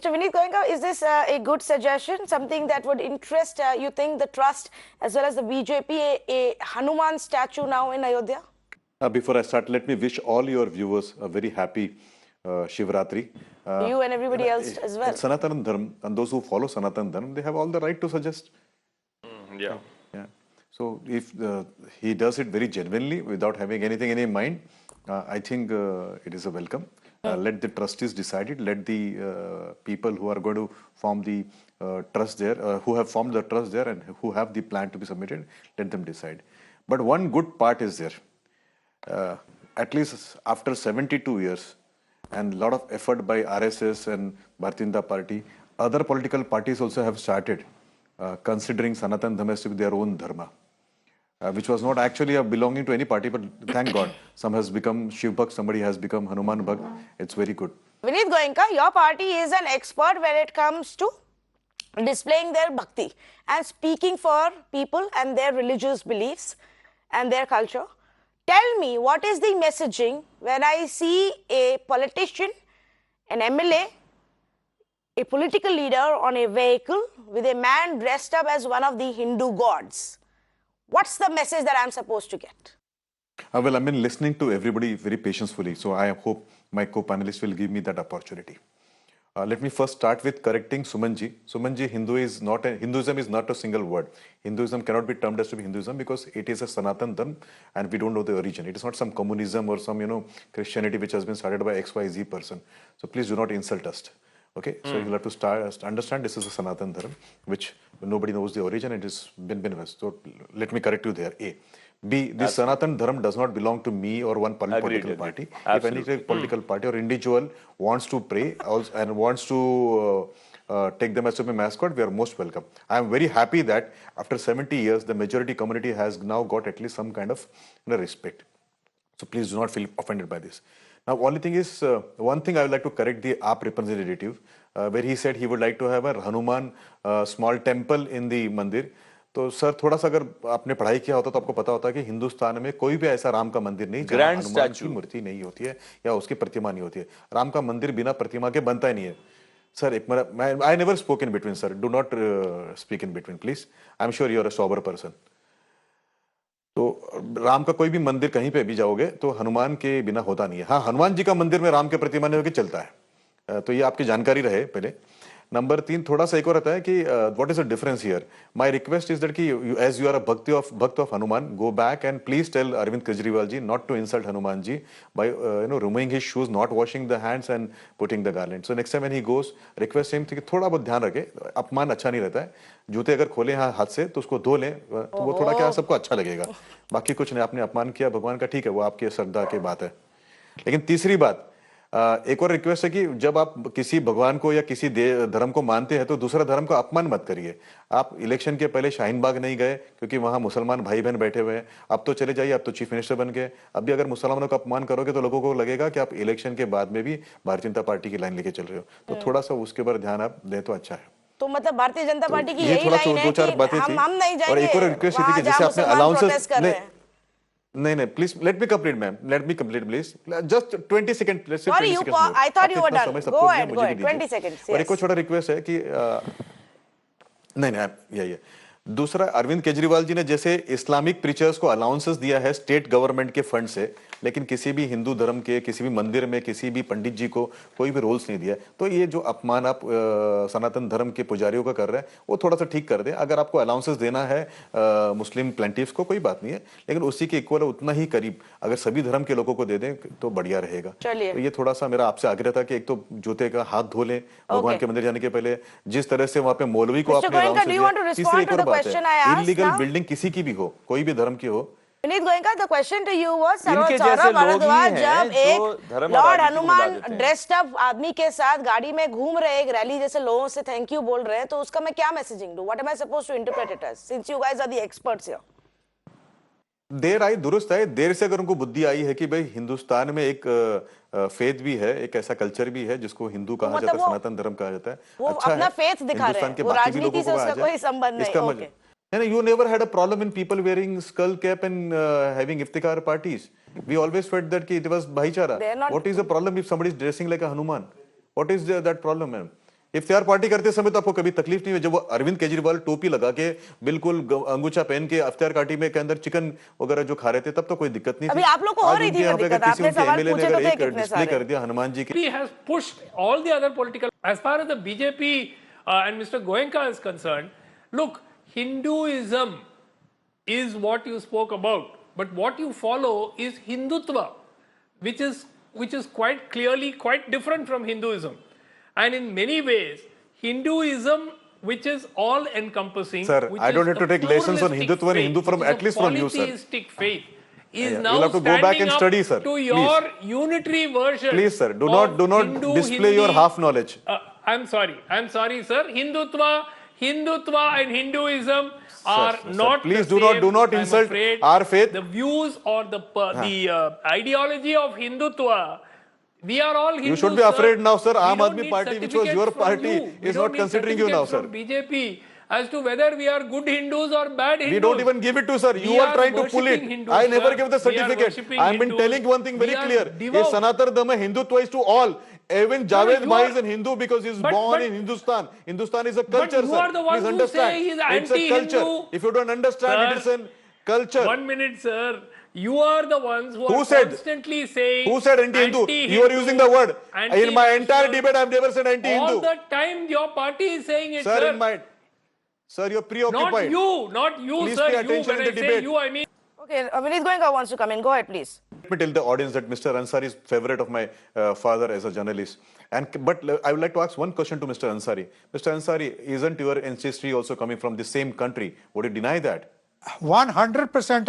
Mr. Vineet Goenka, is this a good suggestion, something that would interest, you think, the trust as well as the BJP, a Hanuman statue now in Ayodhya? Before I start, let me wish all your viewers a very happy Shivratri. You and everybody else as well. Sanatan Dharma, and those who follow Sanatan Dharma, they have all the right to suggest. Yeah. So if he does it very genuinely, without having anything in his mind, I think it is a welcome. Let the trustees decide it. Let the people who are going to form the trust there, who have formed the trust there and who have the plan to be submitted, let them decide. But one good part is there. At least after 72 years and a lot of effort by RSS and Bharatiya Janata Party, other political parties also have started considering Sanatan Dharma to be their own dharma. Which was not actually belonging to any party, but thank God, some has become Shiv Bhakt, somebody has become Hanuman Bhakt. It's very good. Vineet Goenka, your party is an expert when it comes to displaying their bhakti and speaking for people and their religious beliefs and their culture. Tell me, what is the messaging when I see a politician, an MLA, a political leader on a vehicle with a man dressed up as one of the Hindu gods? What's the message that I'm supposed to get? Well, I've been listening to everybody very patiently, so I hope my co-panelists will give me that opportunity. Let me first start with correcting Sumanji. Sumanji, Hinduism is not a single word. Hinduism cannot be termed as to be Hinduism because it is a Sanatan Dharma and we don't know the origin. It is not some communism or some, Christianity which has been started by XYZ person. So please do not insult us. Okay, so you'll have to understand this is a Sanatan Dharma, which nobody knows the origin. It has been west. So let me correct you there. A. B. This Sanatan Dharma does not belong to me or one political party. If any political party or individual wants to pray and wants to take them as a mascot, we are most welcome. I am very happy that after 70 years, the majority community has now got at least some kind of respect. So please do not feel offended by this. Now, only thing is, one thing I would like to correct the AAP representative, where he said he would like to have a Hanuman small temple in the mandir. तो sir थोड़ा सा अगर आपने पढ़ाई किया होता तो आपको पता होता कि हिंदुस्तान में कोई भी ऐसा राम का मंदिर नहीं जहाँ हनुमान की मूर्ति नहीं होती है या उसकी प्रतिमा नहीं होती है. राम का मंदिर बिना प्रतिमा के बनता ही नहीं है. सर एक minute, I never spoke in between, sir. Do not speak in between, please. I'm sure you are a sober person. तो राम का कोई भी मंदिर कहीं पे भी जाओगे तो हनुमान के बिना होता नहीं है. हाँ, हनुमान जी का मंदिर में राम के प्रतिमा नहीं होगी चलता है. तो ये आपकी जानकारी रहे पहले. नंबर 3 थोड़ा सा एक और रहता है कि what is the difference here. My request is that कि as you are a bhakt of Hanuman, go back and please tell Arvind Kejriwal ji not to insult Hanuman ji by removing his shoes, not washing the hands and putting the garland. So next time when he goes, request him कि थोड़ा बहुत ध्यान रखे. अपमान अच्छा नहीं रहता है. जूते अगर खोले हाथ से तो उसको धो लें तो वो थोड़ा क्या सबको अच्छा लगेगा. बाकी कुछ नहीं. आपने अपमान किया भगवान का, ठीक है, वो आपकी श्रद्धा की बात है. लेकिन तीसरी बात, एक और रिक्वेस्ट है कि जब आप किसी भगवान को या किसी धर्म को मानते हैं तो दूसरा धर्म को अपमान मत करिए. आप इलेक्शन के पहले शाहीन बाग नहीं गए क्योंकि वहां मुसलमान भाई बहन बैठे हुए हैं. अब तो चले जाइए, अब तो चीफ मिनिस्टर बन गए. अब भी अगर मुसलमानों का अपमान करोगे तो लोगों को लगेगा कि आप इलेक्शन के बाद में भी भारतीय जनता पार्टी की लाइन लेके चल रहे हो. तो थोड़ा सा उसके ऊपर ध्यान आप दें तो अच्छा है. तो मतलब भारतीय जनता पार्टी की यही थोड़ा लाइन है कि हम नहीं जाएंगे. और एक और रिक्वेस्ट थी कि जैसे आपने अलाउंसेस नहीं, please let me complete, ma'am. Let me complete, please. Just 20 seconds. Let's say 20 seconds. Sorry, I thought you were done. Go ahead. 20 seconds. Yes. और एक और छोटा रिक्वेस्ट है कि नहीं, ये दूसरा, अरविंद केजरीवाल जी ने जैसे इस्लामिक प्रीचर्स को अलाउंसेस दिया है स्टेट गवर्नमेंट के फंड से, लेकिन किसी भी हिंदू धर्म के किसी भी मंदिर में किसी भी पंडित जी को कोई भी रोल्स नहीं दिया. तो ये जो अपमान आप सनातन धर्म के पुजारियों का कर रहे हैं वो थोड़ा सा ठीक कर दें. अगर आपको अलाउंसेस देना है मुस्लिम प्लेंटिव्स को, कोई बात नहीं है, लेकिन उसी के इक्वल उतना ही करीब अगर सभी धर्म के लोगों को दे दें तो बढ़िया रहेगा. तो ये थोड़ा सा मेरा आपसे आग्रह था कि एक तो जूते का हाथ धो लें भगवान के मंदिर जाने के पहले. जिस तरह से वहां पे मौलवी को आपने अलाउंसेस दिया. तीसरी एक और बात है, इलीगल बिल्डिंग किसी की भी हो, कोई भी धर्म की हो. Vineet Goenka, the question to you was, Saurabh Bharadwaj जब एक लॉर्ड हनुमान ड्रेस्ड अप आदमी के साथ गाड़ी में घूम रहे, एक रैली जैसे लोगों से थैंक यू बोल रहे हैं, तो उसका मैं क्या मैसेजिंग दूं? What am I supposed to interpret it as? Since you guys are the experts here. देर आई दुरुस्त है. देर से अगर उनको बुद्धि आई है कि भाई हिंदुस्तान में एक फेथ भी है, एक ऐसा कल्चर भी है जिसको हिंदू कहा जाता है, सनातन धर्म कहा जाता है. अच्छा है, अपना फेथ दिखा रहे हैं, वो राजनीति से उसका कोई संबंध नहीं. And you never had a problem in people wearing skull cap and having iftikar parties. We always felt that it was bhaichara. What is the problem if somebody is dressing like a Hanuman? What is that problem, man? इफ्तियार party करते समय तो आपको कभी तकलीफ नहीं हुई जब वो अरविंद केजरीवाल टोपी लगा के बिल्कुल अंगूछा पहन के इफ्तियार पार्टी में के अंदर चिकन वगैरह जो खा रहे थे तब तो कोई दिक्कत नहीं अभी थी। आप लोग को हो आज रही उनके थी यहाँ पे दिक्कत, अगर किसी आपने उनके सवाल एमएलए ने पूछे अगर तो थे एक कितने डिस्प्ले सारे। कर दिया हनुमान जी की BJP has pushed all the other political. As far as the BJP and Mr. Goenka is concerned, look, Hinduism is what you spoke about, but what you follow is Hindutva, which is quite clearly quite different from Hinduism, and in many ways, Hinduism, which is all encompassing. Sir, which I don't is have to a take lessons on pluralistic Hindutva and faith, Hindu from which is at a least from you, sir. polytheistic faith, is Yeah, now you'll have to go standing back and up study, sir. to Please. your unitary version. Please, sir, do of not Hindu, display your Hindi. half knowledge. I'm sorry, sir. Hindutva and Hinduism are sir, not please the do same, not I'm insult afraid. our faith. The views or the ideology of Hindutva. We are all Hindus. You should be afraid now, sir. We Aam don't Aadmi need Party, which was certificates your from party, you. We is don't not need considering you now, certificates sir. from BJP as to whether we are good Hindus or bad Hindus. We don't even give it to, sir. You We are trying to pull it. worshipping Hindus, I never sir. give the We are certificate. worshipping I've been Hindus. telling one thing very We are clear. devout. Is Sanatar Dhamma Hindutva is to all. Even Javed you Bhai are- is an Hindu because he's But- born but- in Hindustan. Hindustan is a culture, you sir. are the ones Please who understand. say he's It's a culture. anti-Hindu. If you don't understand, Sir, it is a culture. 1 minute, sir. You are the ones who are said? constantly saying Who said anti-Hindu? You are using the word. In my entire anti-national. debate, I've never said All anti-Hindu. the time your party is saying it, Sir, sir. Sir, you're preoccupied. Not you, Please sir. pay You, attention when in I the say debate. you, I mean. Okay, Vinit Goenka wants to come in. Go ahead, please. Let me tell the audience that Mr. Ansari is favorite of my father as a journalist. But I would like to ask one question to Mr. Ansari. Mr. Ansari, isn't your ancestry also coming from the same country? Would you deny that? 100%